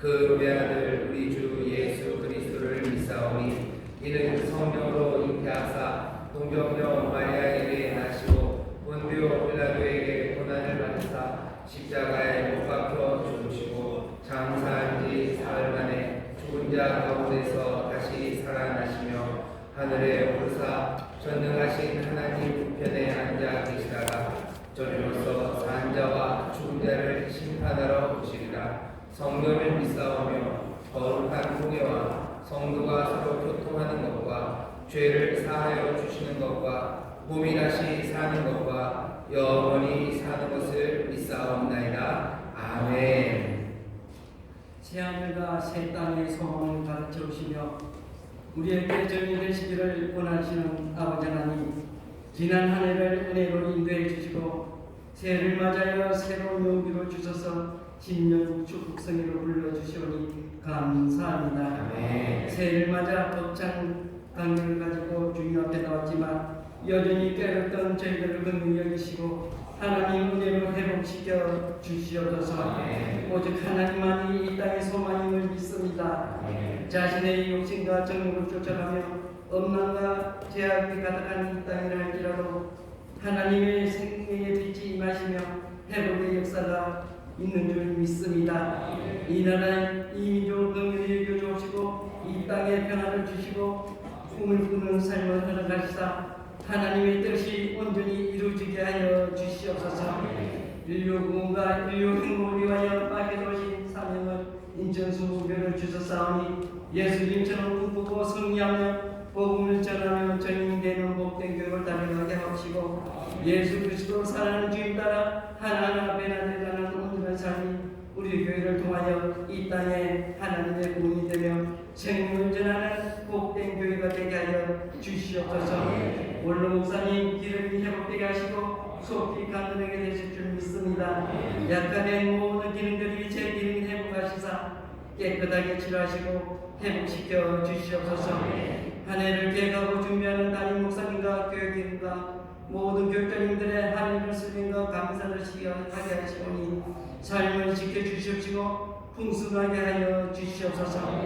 그 외아들 우리 주 예수 그리스도를 믿사오니 이는 성령으로 잉태하사 동정녀 마리아에게 나시고 본디오 빌라도에게 고난을 받으사 십자가에 못 박혀 죽으시고 장사한 지 사흘 만에 죽은 자 가운데서 다시 살아나시며 하늘에 오르사 전능하신 하나님 우편에 앉아 계시다가 저주로서 산 자와 죽은 자를 심판하러 오시리라. 성령을 믿사오며 거룩한 공예와 성도가 서로 교통하는 것과 죄를 사하여 주시는 것과 몸이 다시 사는 것과 영원히 사는 것을 믿사옵나이다. 아멘. 새하늘과 새 땅의 소망을 가르쳐 오시며 우리에게 전이 되시기를 원하시는 아버지 하나님, 지난 한 해를 은혜로 인도해 주시고 새해를 맞아여 새로운 용기로 주셔서 신년 축복성회로 불러주시오니 감사합니다. 아멘. 새해를 맞아 벅찬 감격을 가지고 주님 앞에 나왔지만 여전히 깨었던 저희들을 긍휼히 여기시고 하나님 은혜로 회복시켜 주시옵소서. 아멘. 오직 하나님만이 이 땅의 소망임을 믿습니다. 아멘. 자신의 욕심과 정욕을 쫓아가며 엄난과 죄악이 가득한 이 땅이라 할지라도 하나님의 생명의 빛이 임하시며 회복의 역사가 있는 줄 믿습니다. 이 나라 이 민족을 긍휼히 여겨주시고 이 땅에 평안을 주시고 꿈을 꾸는 삶을 살아가시사 하나님의 뜻이 온전히 이루어지게 하여 주시옵소서. 인류 구원과 인류 행복을 위하여 맡겨놓으신 사명을 인천수교를 주셨사오니 예수님처럼 꿈꾸고 승리하며 복음을 전하며 전인이 되는 복된 교회를 달려가게 하시고 예수 그리스도 사랑하는 주님 따라 하나님 앞에 나아가는 온전한 삶이 우리 교회를 통하여 이 땅에 하나님의 공이 되며 생명을 전하는 복된 교회가 되게 하여 주시옵소서. 원로 목사님 기름이 회복되게 하시고 속히 강건하게 되실 줄 믿습니다. 약화된 모든 기능들이 제 기름이 회복하시사 깨끗하게 치료하시고 회복시켜 주시옵소서. 한 해를 계획하고 준비하는 담임 목사님과 교육인과 모든 교육자님들의 한 해를 슬림과 감사를 하게 하시오니 삶을 지켜주시옵시고 풍성하게 하여 주시옵소서.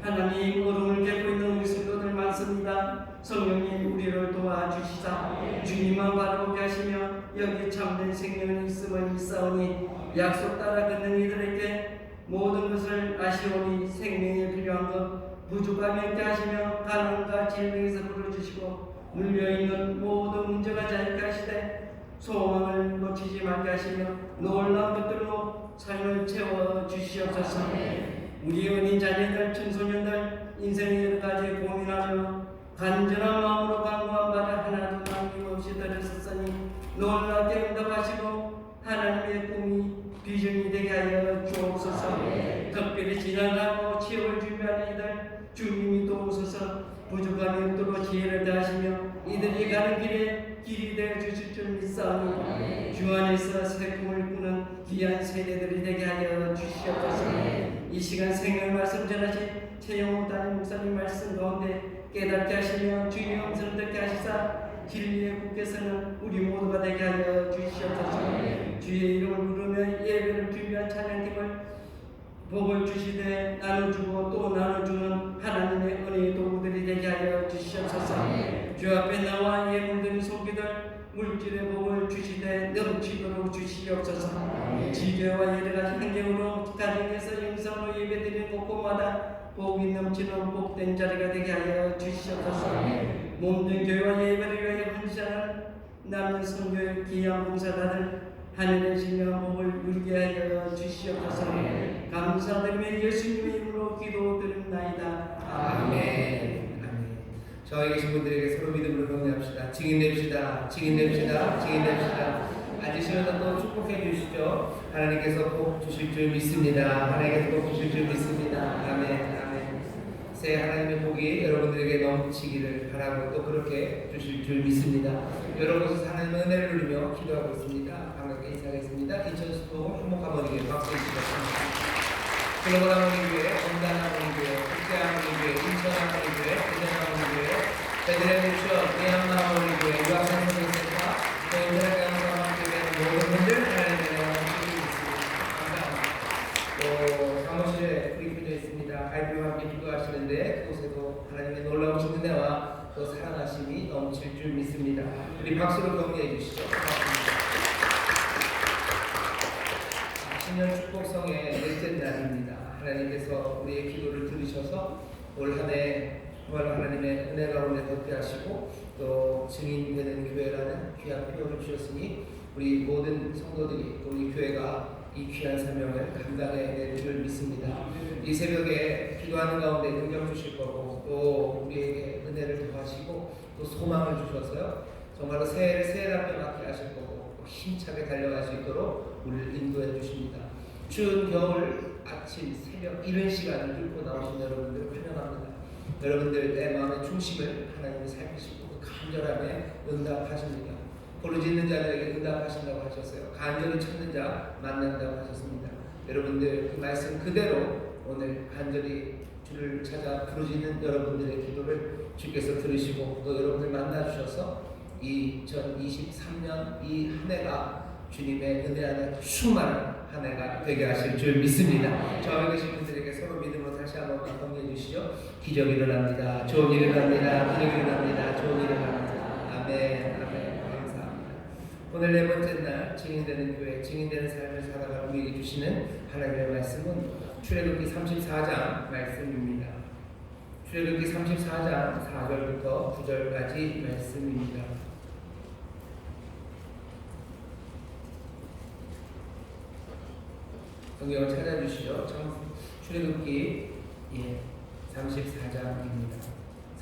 하나님 어둠을 깨고 있는 우리 성도들 많습니다. 성령님 우리를 도와주시사 주님만 바라보게 하시며 여기 참된 생명이 있음을 믿사오니 약속 따라 걷는 이들에게 모든 것을 아시오니 생명에 필요한 것 부족함이 없게 하시며 가난과 질병에서 풀어주시고 물려있는 모든 문제가 자유케 하시되 소망을 놓치지 말게 하시며 놀라운 것들로 삶을 채워주시옵소서. 우리 어린 자녀들 청소년들 인생의 여러 가지 고민하며 간절한 마음으로 간구한 바를 하나도 남김없이 들으셨으니 놀랍게 응답하시고 하나님의 꿈이 비전이 되게 하여 주옵소서. 특별히 지나가고 치료를 준비하는 이들 주님이 도우소서. 부족함이 없도록 지혜를 다하시며 이들이 가는 길에 길이 되어 주실 줄 믿사오니 주 안에서 새 꿈을 꾸는 귀한 세대들이 되게 하여 주시옵소서. 이 시간 생명 말씀 전하신 최영호 담임 목사님 말씀 가운데 깨닫게 하시며 주의 음성을 듣게 하시사 진리의 국께서는 우리 모두가 되게 하여 주시옵소서. 주의 이름을 부르며 예배를 준비한 찬양팀을 복을 주시되 나눠주고 또 나눠주는 하나님의 은혜의 도구들이 되게 하여 주시옵소서. 주 앞에 나와 예물드린 소기들 물질의 복을 주시되 넘치도록 주시옵소서. 지교와 여러가지 환경으로 가정에서 영성으로 예배드리는 곳곳마다 복이 넘치는 복된 자리가 되게 하여 주시옵소서. 몸된 교회와 예배를 위하여 헌신하는 남은 성교의 귀한 봉사자들 하늘의 신령 복을 누리게 하여 주시옵소서. 감사드리며 예수님의 이름으로 기도드립나이다. 아멘. 아멘. 저희 계신 분들에게 서로 믿음으로 격려합시다. 증인됩시다. 증인됩시다. 증인됩시다. 앉으시면서 또 축복해 주시죠. 하나님께서 복 주실 줄 믿습니다. 하나님께서 복 주실 줄 믿습니다. 아멘. 아멘. 새 하나님의 복이 여러분들에게 넘치기를 바라고 또 그렇게 주실 줄 믿습니다. 여러 곳에서 하나님의 은혜를 누리며 기도하고 있습니다. 반갑게 인사하겠습니다. 인천수도 행복한 어린이교회 박수해 주시겠습니다. 글로벌 어린이교회, 온단 어린이교회, 국대 어린이교회, 인천 어린이교회, 대전 어린이교회, 베들레헴 유치원, 미얀마 어린이교회, 유학생 선생센터, 또 인터넷 강의와 함께하는 모든 분들 하나님의 영광을 드리고 있습니다. 감사합니다. 또 사무실에 아이들과 함께 기도하시는데 그곳에도 하나님의 놀라우신 은혜와 또 사랑하심이 넘칠 줄 믿습니다. 우리 박수로 격려해 주시죠. 신년 축복성의 넷째 날입니다. 하나님께서 우리의 기도를 들으셔서 올 한 해 정말 하나님의 은혜 가운데 덮게 하시고 또 증인되는 교회라는 귀한 표를 주셨으니 우리 모든 성도들이 또 우리 교회가 이 귀한 사명을 감당해낼 줄 믿습니다. 이 새벽에 기도하는 가운데 능력 주실 거고 또 우리에게 은혜를 더하시고 또 소망을 주셔서요 정말로 새해를 새해답게 맞게 하실 거고 힘차게 달려갈 수 있도록 우리를 인도해 주십니다. 추운 겨울 아침 새벽 이른 시간을 뚫고 나오신 여러분들을 환영합니다. 여러분들 내 마음의 중심을 하나님이 살피시고 그 간절함에 응답하십니다. 부르짖는 자들에게 응답하신다고 하셨어요. 간절히 찾는 자 만난다고 하셨습니다. 여러분들 그 말씀 그대로 오늘 간절히 주를 찾아 부르짖는 여러분들의 기도를 주께서 들으시고 또 여러분들 만나주셔서 2023년 이 한 해가 주님의 은혜 안에 충만한 한 해가 되게 하실 줄 믿습니다. 저와 계신 분들에게 서로 믿음으로 다시 한번 감동해 주시죠. 기적이 일어납니다. 좋은 일이 일어납니다. 기적이 일어납니다. 좋은 일이 일어납니다. 아멘. 아멘. 감사합니다. 오늘 네 번째 날 증인되는 교회, 증인되는 삶을 살아가 우리에게 주시는 하나님의 말씀은 출애굽기 34장 말씀입니다. 출애굽기 34장 4절부터 9절까지 말씀입니다. 성경을 찾아주시죠. 출애굽기 34장입니다.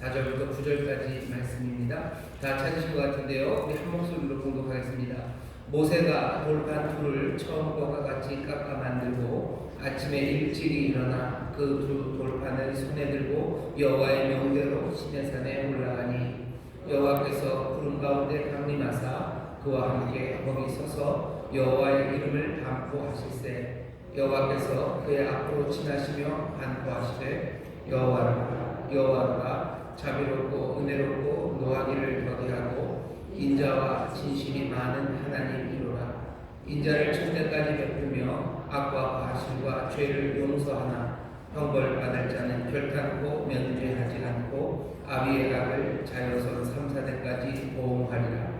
4절부터 9절까지 말씀입니다. 다 찾으신 것 같은데요. 우리 한 목소리로 공독하겠습니다. 모세가 돌판 둘을 처음과 같이 깎아 만들고 아침에 일찍이 일어나 그 두 돌판을 손에 들고 여호와의 명대로 시내산에 올라가니 여호와께서 구름 가운데 강림하사 그와 함께 거기 서서 여호와의 이름을 반포하실세 여호와께서 그의 앞으로 지나시며 반포하시되 여호와가 자비롭고 은혜롭고 노하기를 더디하고 인자와 진실이 많은 하나님이로라. 인자를 천대까지 베풀며 악과 과실과 죄를 용서하나 형벌받을 자는 결탄코 면죄하지 않고 아비의 악을 자여선 3,4대까지 보응하리라.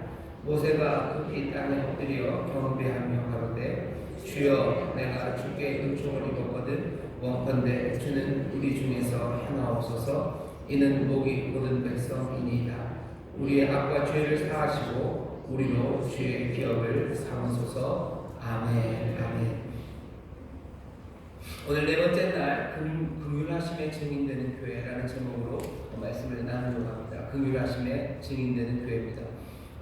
모세가 급히 땅에 엎드려 경배하며 가로되 주여 내가 주께 은총을 입었거든 원컨대 주는 우리 중에서 하나 없어서 이는 목이 모든 백성이니이다. 우리의 악과 죄를 사하시고 우리로 주의 기업을 삼으소서. 아멘. 아멘. 오늘 네 번째 날 긍휼하심에 증인되는 교회라는 제목으로 말씀을 나누려고 합니다. 긍휼하심에 증인되는 교회입니다.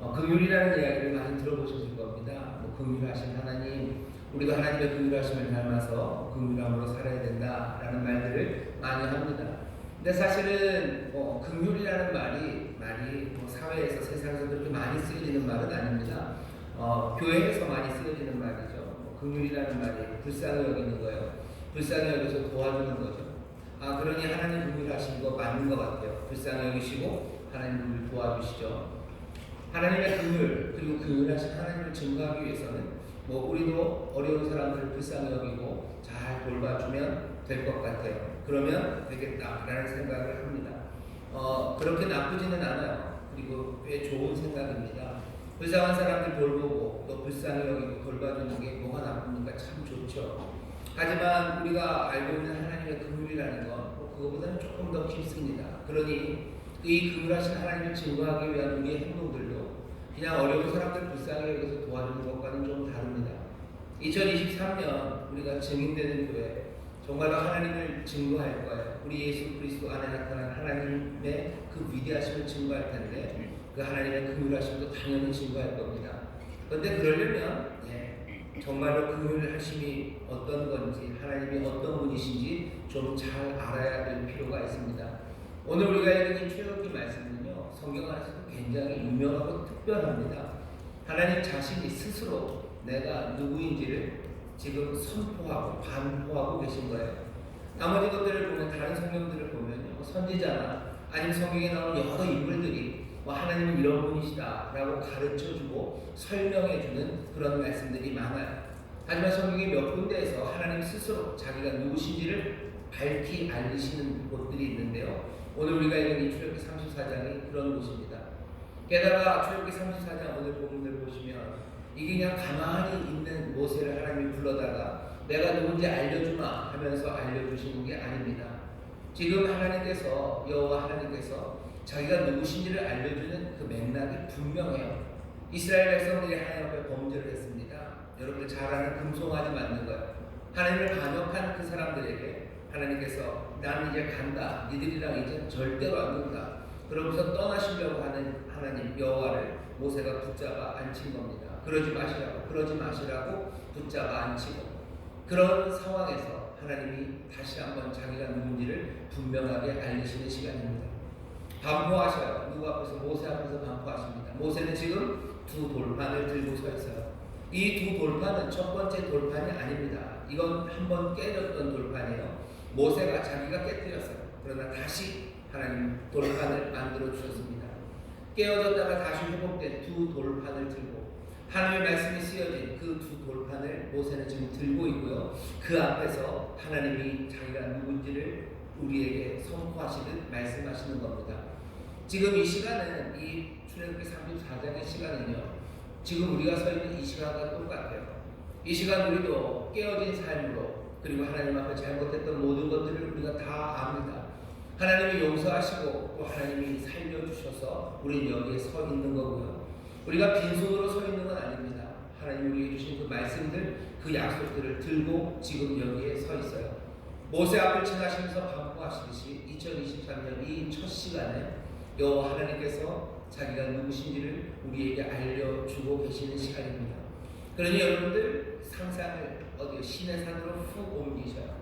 긍휼이라는 이야기를 많이 들어보셨을 겁니다. 긍휼하신 하나님, 우리도 하나님의 긍휼하심을 닮아서 긍휼함으로 살아야 된다라는 말들을 많이 합니다. 근데 사실은 긍휼이라는 말이 사회에서 세상에서 그렇게 많이 쓰여지는 말은 아닙니다. 교회에서 많이 쓰여지는 말이죠. 긍휼이라는 말이 불쌍히 여기는 거예요. 불쌍히 여기서 도와주는 거죠. 그러니 하나님 긍휼하신 거 맞는 것 같아요. 불쌍히 여기시고 하나님 우리를 도와주시죠. 하나님의 긍휼 그리고 긍휼하신 하나님을 증거하기 위해서는 우리도 어려운 사람들을 불쌍히 여기고 잘 돌봐주면 될 것 같아요. 그러면 되겠다라는 생각을 합니다. 그렇게 나쁘지는 않아요. 그리고 꽤 좋은 생각입니다. 불쌍한 사람들 돌보고 또 불쌍히 여기고 돌봐주는 게 뭐가 나쁩니까? 참 좋죠. 하지만 우리가 알고 있는 하나님의 긍휼이라는 건 그거보다는 조금 더 깊습니다. 그러니 이 긍휼하신 하나님을 증거하기 위한 우리의 행동들도 그냥 어려운 사람들 불쌍히 여기서 도와주는 것과는 좀 다릅니다. 2023년 우리가 증인되는 교회 정말로 하나님을 증거할 거예요. 우리 예수 그리스도 안에 나타난 하나님의 그 위대하심을 증거할 텐데 그 하나님의 긍휼하심도 당연히 증거할 겁니다. 그런데 그러려면 정말로 긍휼하심이 어떤 건지 하나님이 어떤 분이신지 좀 잘 알아야 될 필요가 있습니다. 오늘 우리가 읽은 이 출애굽기 말씀은요 성경 안에서도 굉장히 유명하고 특별합니다. 하나님 자신이 스스로 내가 누구인지를 지금 선포하고 반포하고 계신 거예요. 나머지 것들을 보면 다른 성경들을 보면요 선지자나 아니면 성경에 나오는 여러 인물들이 하나님은 이런 분이시다 라고 가르쳐주고 설명해주는 그런 말씀들이 많아요. 하지만 성경의 몇 군데에서 하나님 스스로 자기가 누구신지를 밝히 알리시는 곳들이 있는데요. 오늘 우리가 읽은 이 출애굽기 34장이 그런 곳입니다. 게다가 출애굽기 34장 오늘 본문을 보시면 이게 그냥 가만히 있는 모세를 하나님이 불러다가 내가 누군지 알려주마 하면서 알려주시는 게 아닙니다. 지금 하나님께서 여호와 하나님께서 자기가 누구신지를 알려주는 그 맥락이 분명해요. 이스라엘 백성들이 하나님 앞에 범죄를 했습니다. 여러분들 잘 아는 금송아지 맞는 거예요. 하나님을 반역한 그 사람들에게 하나님께서 나는 이제 간다. 니들이랑 이제 절대로 안 논다. 그러면서 떠나시려고 하는 하나님 여호와를 모세가 붙잡아 앉힌 겁니다. 그러지 마시라고 붙잡아 앉히고 그런 상황에서 하나님이 다시 한번 자기가 누군지를 분명하게 알리시는 시간입니다. 반포하셔요. 누구 앞에서? 모세 앞에서 반포하십니다. 모세는 지금 두 돌판을 들고 서 있어요. 이 두 돌판은 첫 번째 돌판이 아닙니다. 이건 한번 깨졌던 돌판이에요. 모세가 자기가 깨뜨렸어요. 그러나 다시 하나님 돌판을 만들어 주셨습니다. 깨어졌다가 다시 회복된 두 돌판을 들고 하나님의 말씀이 쓰여진 그 두 돌판을 모세는 지금 들고 있고요. 그 앞에서 하나님이 자기가 누군지를 우리에게 선포하시듯 말씀하시는 겁니다. 지금 이 시간은 이 출애굽기 34장의 시간은요. 지금 우리가 서 있는 이 시간과 똑같아요. 이 시간 우리도 깨어진 삶으로 그리고 하나님 앞에 잘못했던 모든 것들을 우리가 다 압니다. 하나님이 용서하시고 또 하나님이 살려주셔서 우리는 여기에 서 있는 거고요. 우리가 빈손으로 서 있는 건 아닙니다. 하나님 우리에게 주신 그 말씀들, 그 약속들을 들고 지금 여기에 서 있어요. 모세 앞을 지나시면서 반포하시듯이 2023년 이 첫 시간에 여호와 하나님께서 자기가 누구신지를 우리에게 알려주고 계시는 시간입니다. 그러니 여러분들 상상을 어디 신의 산으로 훅 옮기셔요.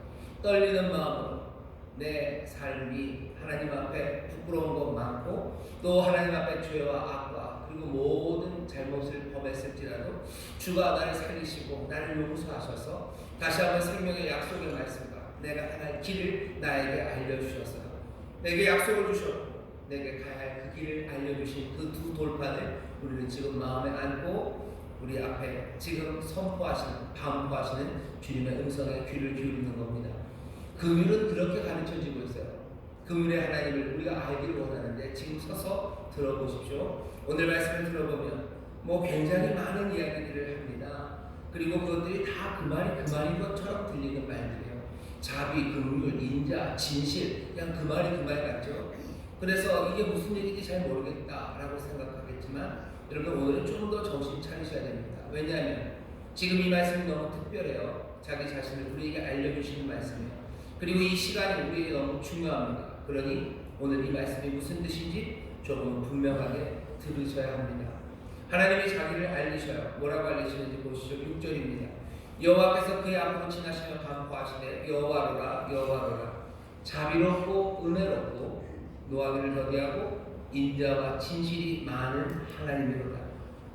떨리는 마음으로 내 삶이 하나님 앞에 부끄러운 것 많고 또 하나님 앞에 죄와 악과 그리고 모든 잘못을 범했을지라도 주가 나를 살리시고 나를 용서하셔서 다시 한번 생명의 약속의 말씀과 내가 행할 길을 나에게 알려주셔서 내게 약속을 주셨고 내게 가야 할 그 길을 알려주신 그 두 돌판을 우리는 지금 마음에 안고 우리 앞에 지금 선포하시는 반포하시는 주님의 음성에 귀를 기울이는 겁니다. 금율은 그렇게 가르쳐지고 있어요. 금율의 하나님을 우리가 알기를 원하는데 지금 서서 들어보십시오. 오늘 말씀을 들어보면 굉장히 많은 이야기들을 합니다. 그리고 그것들이 다 그 말인 것처럼 들리는 말들이에요. 자비, 금율, 인자, 진실 그냥 그 말이 같죠. 그래서 이게 무슨 얘기인지 잘 모르겠다라고 생각하겠지만 여러분 오늘은 좀 더 정신 차리셔야 됩니다. 왜냐하면 지금 이 말씀이 너무 특별해요. 자기 자신을 우리에게 알려주시는 말씀이에요. 그리고 이 시간이 우리에게 너무 중요합니다. 그러니 오늘 이 말씀이 무슨 뜻인지 조금 분명하게 들으셔야 합니다. 하나님이 자기를 알리셔요. 뭐라고 알리시는지 보시죠. 6절입니다. 여호와께서 그의 앞으로 지나시며 반포하시되 여호와로라 여호와로라 자비롭고 은혜롭고 노하기를 더디하고 인자와 진실이 많은 하나님이로다.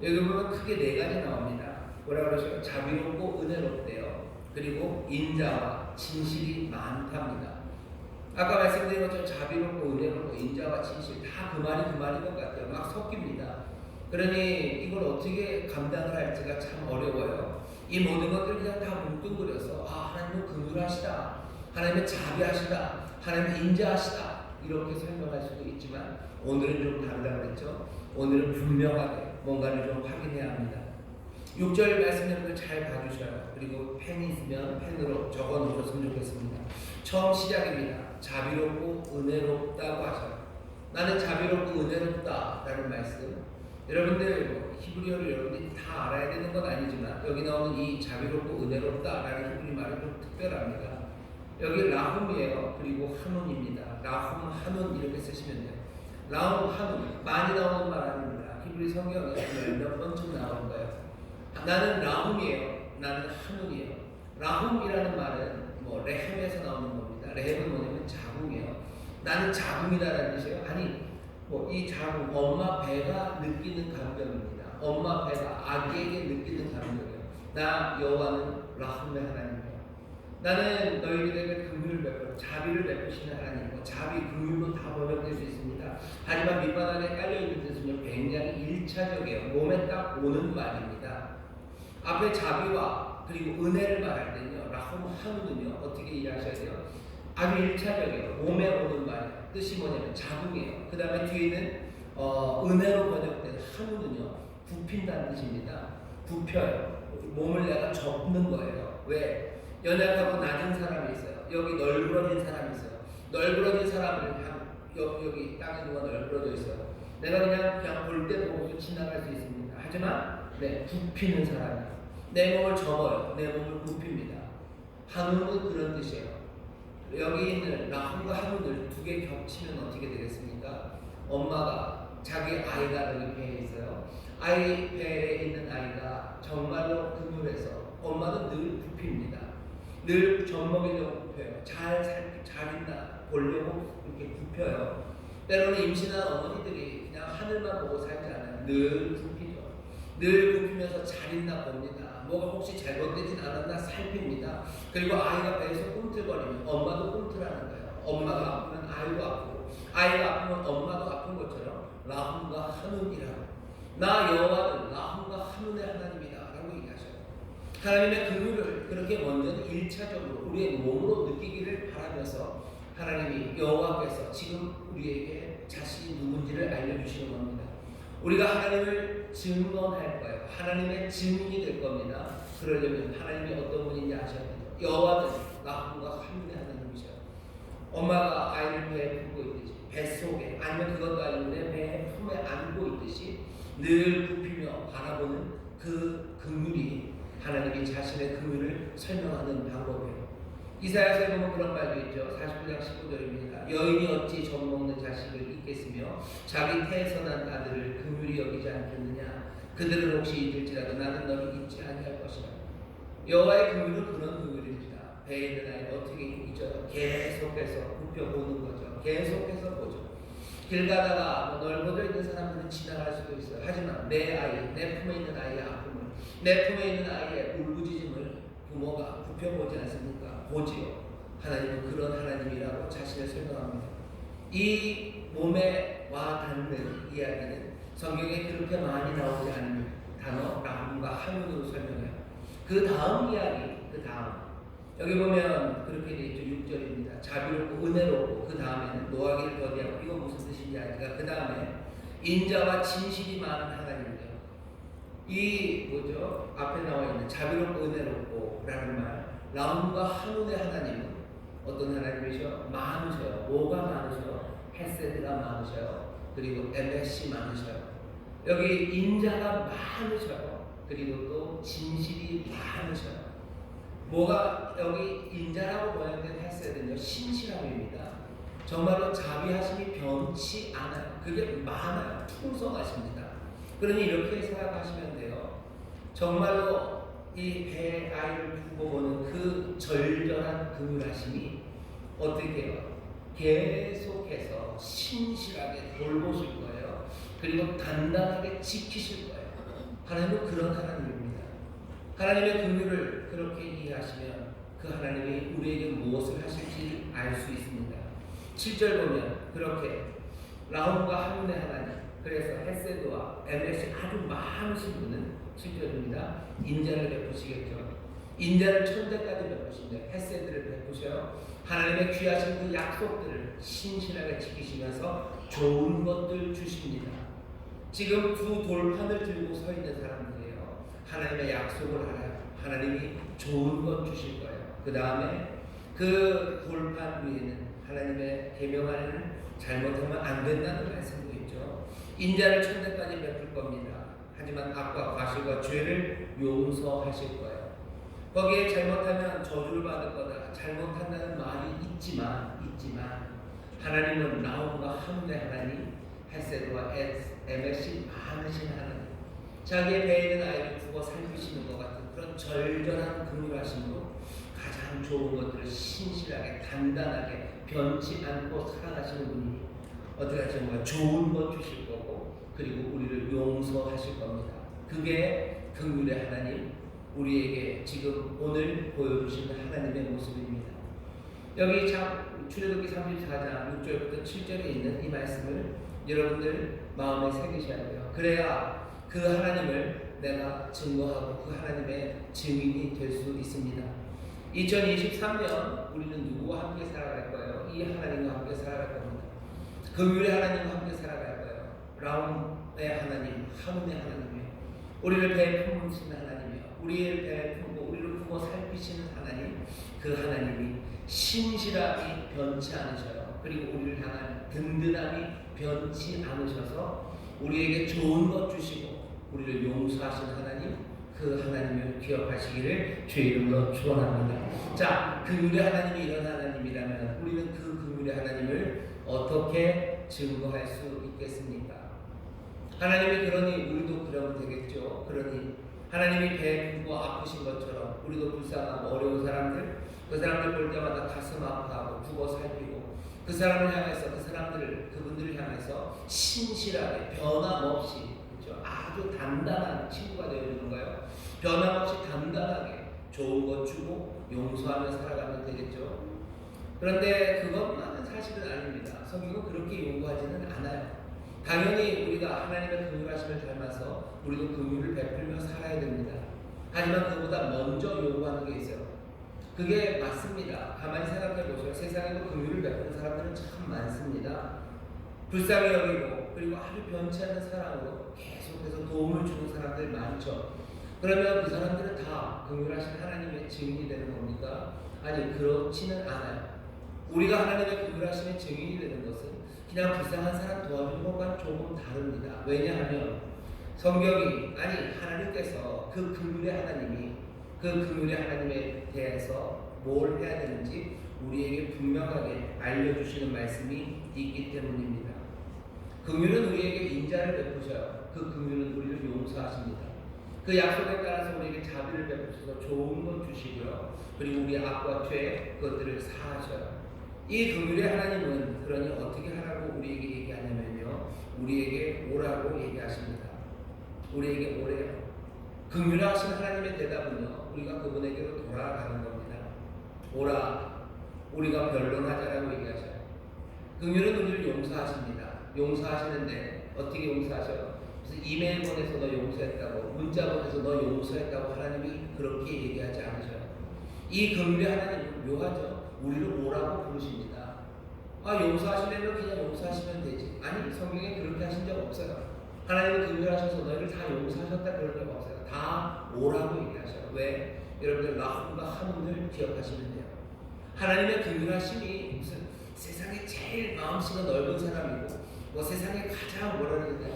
여기 보면 크게 네 가지 나옵니다. 뭐라고 그러셔요? 자비롭고 은혜롭대요. 그리고 인자와 진실이 많답니다. 아까 말씀드린 것처럼 자비롭고 은혜롭고 인자와 진실 다 그 말인 것 같아요. 막 섞입니다. 그러니 이걸 어떻게 감당을 할지가 참 어려워요. 이 모든 것들 그냥 다 뭉뚱그려서 하나님은 긍휼하시다, 하나님은 자비하시다, 하나님은 인자하시다 이렇게 설명할 수도 있지만 오늘은 좀 다르다고 그랬죠. 오늘은 분명하게 뭔가를 좀 확인해야 합니다. 6절 말씀 여러분들 잘 봐주셔요. 그리고 펜이 있으면 펜으로 적어 놓으셨으면 좋겠습니다. 처음 시작입니다. 자비롭고 은혜롭다고 하셔요. 나는 자비롭고 은혜롭다 라는 말씀. 여러분들 히브리어를 여러분들이 다 알아야 되는 건 아니지만 여기 나오는 이 자비롭고 은혜롭다 라는 히브리 말은 좀 특별합니다. 여기 라훔이에요. 그리고 한운입니다. 라훔, 한운 이렇게 쓰시면 돼요. 라훔, 한운 많이 나오는 말 아닙니다. 히브리 성경에 몇 번쯤 나오는 거예요. 나는 라훔이에요. 나는 한운이에요. 라훔이라는 말은 레헴에서 나오는 겁니다. 레헴은 뭐냐면 자궁이에요. 나는 자궁이다라는 뜻이에요. 아니 이 자궁, 엄마 배가 느끼는 감정입니다. 엄마 배가 아기에게 느끼는 감정이에요. 나 여호와는 라훔의 하나님이에요. 나는 너희들에게 긍휼을 베풀어 자비를 베푸시는 하나님. 자비, 긍휼로 다 번역될 수 있습니다. 하지만 밑바닥에 안에 깔려있는 뜻은요 굉장히 1차적이에요. 몸에 딱 오는 말입니다. 앞에 자비와 그리고 은혜를 말할 때는요 라훔, 한우는요 어떻게 이해하셔야 돼요? 아주 일차적이에요. 몸에 오는 말 뜻이 뭐냐면 자궁이에요. 그 다음에 뒤에는 은혜로 번역된 한우는요 굽힌다는 뜻입니다. 굽혀요. 몸을 내가 접는 거예요. 왜? 연약하고 낮은 사람이 있어요. 여기 널브러진 사람이 있어요. 널브러진 사람을 여기 땅에 누가 널브러져 있어요. 내가 그냥 볼 때 보고서 지나갈 수 있습니다. 하지만 굽히는 사람이에요. 내 몸을 접어요. 내 몸을 굽힙니다. 한우는 그런 뜻이에요. 여기 있는 라훈과 한우를 두 개 겹치면 어떻게 되겠습니까? 엄마가 자기 아이가 여기 배에 있어요. 아이 배에 있는 아이가 정말로 그물에서 엄마는 늘 굽힙니다. 늘 젖먹이려고 굽혀요. 잘 있나 보려고 이렇게 굽혀요. 때로는 임신한 어머니들이 그냥 하늘만 보고 살지 않아요. 늘 굽히죠. 늘 굽히면서 잘 있나 봅니다. 뭐가 혹시 잘못되진 않았나 살핍니다. 그리고 아이가 배에서 꿈틀거리면 엄마도 꿈틀하는 거예요. 엄마가 아프면 아이도 아프고 아이가 아프면 엄마도 아픈 것처럼 라훈과 한운이라고. 나 여호와는 라훈과 한운의 하나님이다 라고 얘기하셔요. 하나님의 긍휼을 그렇게 먼저 1차적으로 우리의 몸으로 느끼기를 바라면서 하나님이 여호와께서 지금 우리에게 자신이 누군지를 알려주시는 겁니다. 우리가 하나님을 증언할 거예요. 하나님의 증인이 될 겁니다. 그러려면 하나님이 어떤 분인지 아셔야 돼요. 여호와는 라훈과 한운의 하나님이셔요. 엄마가 아이를 배에 품고 있듯이 뱃속에 아니면 그것도 아닌데 배에 품에 안고 있듯이 늘 굽히며 바라보는 그 긍휼이 하나님이 자신의 긍휼을 설명하는 방법이에요. 이사야서에 보면 그런 말도 있죠. 49장 19절입니다. 여인이 어찌 젖먹는 자식을 잊겠으며 자기 태에서 난 아들을 긍휼히 여기지 않겠느냐. 그들은 혹시 잊을지라도 나는 너를 잊지 아니할 것이라. 여호와의 긍휼은 그런 긍휼입니다. 배에 있는 아이를 어떻게 잊어요? 계속해서 굽혀보는 거죠. 계속해서 보죠. 길 가다가 널브러져 있는 사람들은 지나갈 수도 있어요. 하지만 내 아이, 내 품에 있는 아이의 아픔을, 내 품에 있는 아이의 울부짖음을 부모가 굽혀보지 않습니까? 보지요. 하나님은 그런 하나님이라고 자신을 설명합니다. 이 몸에 와 닿는 이야기는 성경에 그렇게 많이 나오지 않는 단어 라훈과 한운으로 설명해요. 그 다음 이야기, 여기 보면 그렇게 되어 있죠. 6절입니다. 자비롭고 은혜롭고 그 다음에는 노하기를 더디하고 이거 무슨 뜻인지 알까? 그 다음에 인자와 진실이 많은 하나님이죠. 이 뭐죠? 앞에 나와 있는 자비롭고 은혜롭고 라는 말 라훈과 한운의 하나님은 어떤 하나님이셔? 많으셔요. 뭐가 많으셔? 헤세드가 많으셔요. 그리고 에메시 많으셔요. 여기 인자가 많으셔요. 그리고 또 진실이 많으셔요. 뭐가 여기 인자라고 번역된 헤세드는요 신실함입니다. 정말로 자비하심이 변치 않아요. 그게 많아요. 풍성하십니다. 그러니 이렇게 생각하시면 돼요. 정말로 이 배에 아이를 두고 보는 그 절절한 긍휼하심이 어떻게 해요? 계속해서 신실하게 돌보실 거예요. 그리고 단단하게 지키실 거예요. 하나님은 그런 하나님입니다. 하나님의 긍휼을 그렇게 이해하시면 그 하나님이 우리에게 무엇을 하실지 알 수 있습니다. 7절 보면 그렇게 라훈과 한운의 하나님, 그래서 헤세드와 에메시 아주 많으신 분은 7절입니다. 인자를 베푸시겠죠. 인자를 천대까지 베푸신데 헤세드를 베푸셔요. 하나님의 귀하신 그 약속들을 신실하게 지키시면서 좋은 것들 주십니다. 지금 두 돌판을 들고 서 있는 사람들이에요. 하나님의 약속을 알아요. 하나님이 좋은 것 주실 거예요. 그 다음에 그 돌판 위에는 하나님의 계명 안에는 잘못하면 안 된다는 말씀도 있죠. 인자를 천대까지 베풀 겁니다. 하지만 악과 과실과 죄를 용서하실 거예요. 거기에 잘못하면 저주를 받을 거다. 잘못한다는 말이 있지만 하나님은 라훈과 한운의 하나님, 헤세드와 에메시 많으신 하나님, 자기의 배에 있는 아이를 두고 살피시는 것 같은 그런 절절한 긍휼하심으로 가장 좋은 것들을 신실하게 단단하게 변치 않고 살아가시는 분이 어떻게 하시는가? 좋은 것 주실 거고 그리고 우리를 용서하실 겁니다. 그게 긍휼의 하나님, 우리에게 지금 오늘 보여주시는 하나님의 모습입니다. 여기 출애굽기 34장 6절부터 7절에 있는 이 말씀을 여러분들 마음에 새기셔야 돼요. 그래야 그 하나님을 내가 증거하고 그 하나님의 증인이 될 수 있습니다. 2023년 우리는 누구와 함께 살아갈 거예요? 이 하나님과 함께 살아갈 겁니다. 긍휼의 하나님과 함께 살아갈 거예요. 라움의 하나님, 하문의 하나님이요. 우리를 배에 품으시는 하나님이요. 우리의 배에 품고 우리를 품어 살피시는 하나님, 그 하나님이 신실함이 변치 않으셔요. 그리고 우리를 향한 든든함이 변치 않으셔서 우리에게 좋은 것 주시고 우리를 용서하시는 하나님, 그 하나님을 기억하시기를 주의 이름으로 축원합니다. 자, 긍휼의 하나님이 이런 하나님이라면 우리는 그 긍휼의 하나님을 어떻게 증거할 수 있겠습니까? 하나님이 그러니 우리도 그러면 되겠죠. 그러니 하나님이 배에 품고 아프신 것처럼 우리도 불쌍하고 어려운 사람들, 그 사람들 볼 때마다 가슴 아파하고 두고 살피고 그 사람을 향해서 그분들을 향해서 신실하게 변함없이, 그렇죠? 아주 단단한 친구가 되어주는 거예요. 변함없이 단단하게 좋은 것 주고 용서하며 살아가면 되겠죠. 그런데 그것만은 사실은 아닙니다. 성경은 그렇게 요구하지는 않아요. 당연히 우리가 하나님의 긍휼하심을 닮아서 우리도 긍휼을 베풀며 살아야 됩니다. 하지만 그보다 먼저 요구하는 게 있어요. 그게 맞습니다. 가만히 생각해 보세요. 세상에도 긍휼을 베푸는 사람들은 참 많습니다. 불쌍히 여기고 그리고 아주 변치 않는 사랑으로 계속해서 도움을 주는 사람들 많죠. 그러면 그 사람들은 다 긍휼하신 하나님의 증인이 되는 겁니까? 아니, 그렇지는 않아요. 우리가 하나님의 긍휼하심의 증인이 되는 것은 그냥 불쌍한 사람 도와주는 것과는 조금 다릅니다. 왜냐하면 성경이, 아니 하나님께서 그 긍휼의 하나님이 그 긍휼의 하나님에 대해서 뭘 해야 되는지 우리에게 분명하게 알려주시는 말씀이 있기 때문입니다. 긍휼은 우리에게 인자를 베푸셔요. 그 긍휼은 우리를 용서하십니다. 그 약속에 따라서 우리에게 자비를 베푸셔서 좋은 것 주시고요. 그리고 우리의 악과 죄 그것들을 사하셔요. 이 긍휼의 하나님은 그러니 어떻게 하라고 우리에게 얘기하냐면요, 우리에게 오라고 얘기하십니다. 우리에게 오래요. 긍휼하신 하나님의 대답은요, 우리가 그분에게로 돌아가는 겁니다. 오라, 우리가 변론하자라고 얘기하셔요. 긍휼은 우리를 용서하십니다. 용서하시는데 어떻게 용서하셔요? 그래서 이메일 보내서 너 용서했다고, 문자 보내서 너 용서했다고 하나님이 그렇게 얘기하지 않으셔요. 이 긍휼의 하나님은 묘하죠. 우리를 오라고 부르십니다. 아, 용서하시려면 그냥 용서하시면 되지. 아니, 성경에 그렇게 하신 적 없어요. 하나님은 긍휼하셔서 너희를 다 용서하셨다 그런 적 없어요. 다 오라고 얘기하셔요. 왜? 여러분들 라훔과 하문을 기억하시면 돼요. 하나님의 긍휼하심이 무슨 세상에 제일 마음씨가 넓은 사람이고 뭐 세상에 가장 뭐라 그러냐,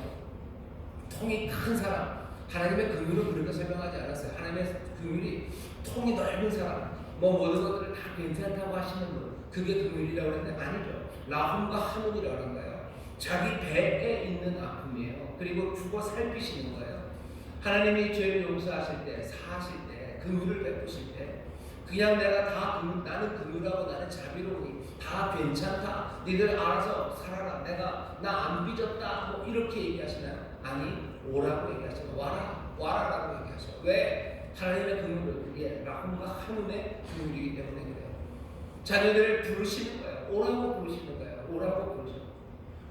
통이 큰 사람, 하나님의 긍휼은 그렇게 설명하지 않았어요. 하나님의 긍휼이 통이 넓은 사람, 뭐 모든 것들을 다 괜찮다고 하시는 분, 그게 긍휼이라고 했는데 아니죠. 라훔과 하문이라고 하는 거예요. 자기 배에 있는 아픔이에요. 그리고 죽어 살피시는 거예요. 하나님이 죄를 용서하실 때, 사하실 때, 긍휼을 베푸실 때 그냥 내가 나는 긍휼하고 나는 자비로우니 다 괜찮다, 니들 알아서 살아라, 내가 나 안 빚었다, 뭐 이렇게 얘기하시나요? 아니, 오라고 얘기하시면 와라라고 얘기하셔요. 왜? 하나님의 긍휼은 그게 라훔과 하문의 긍휼이기 때문에 그래요. 자녀들을 부르시는 거예요. 오라고 부르시는 거예요. 오라고 부르시는 거예요.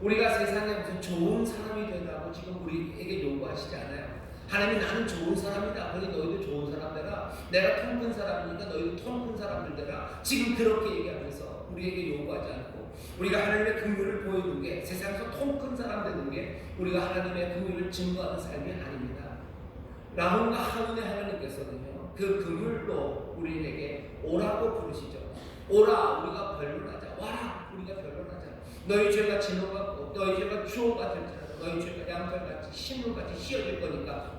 우리가 세상에 무슨 좋은 사람이 되라고 지금 우리에게 요구하시지 않아요. 하나님이 나는 좋은 사람이다, 그러니 너희도 좋은 사람 되라. 내가 통 큰 사람이니까 너희도 통 큰 사람들 되라. 지금 그렇게 얘기하면서 우리에게 요구하지 않고 우리가 하나님의 긍휼을 보이는 게, 세상에서 통 큰 사람 되는 게 우리가 하나님의 긍휼을 증거하는 삶이 아닙니다. 라훔과 하문의 하나님께서는요, 그 긍휼로 우리에게 오라고 부르시죠. 오라, 우리가 변론하자. 와라, 우리가 변론하자. 너희 죄가 진노 같고 너희 죄가 추호가 될지라도 너희 죄가 양털같이 신물같이 휘어질 거니까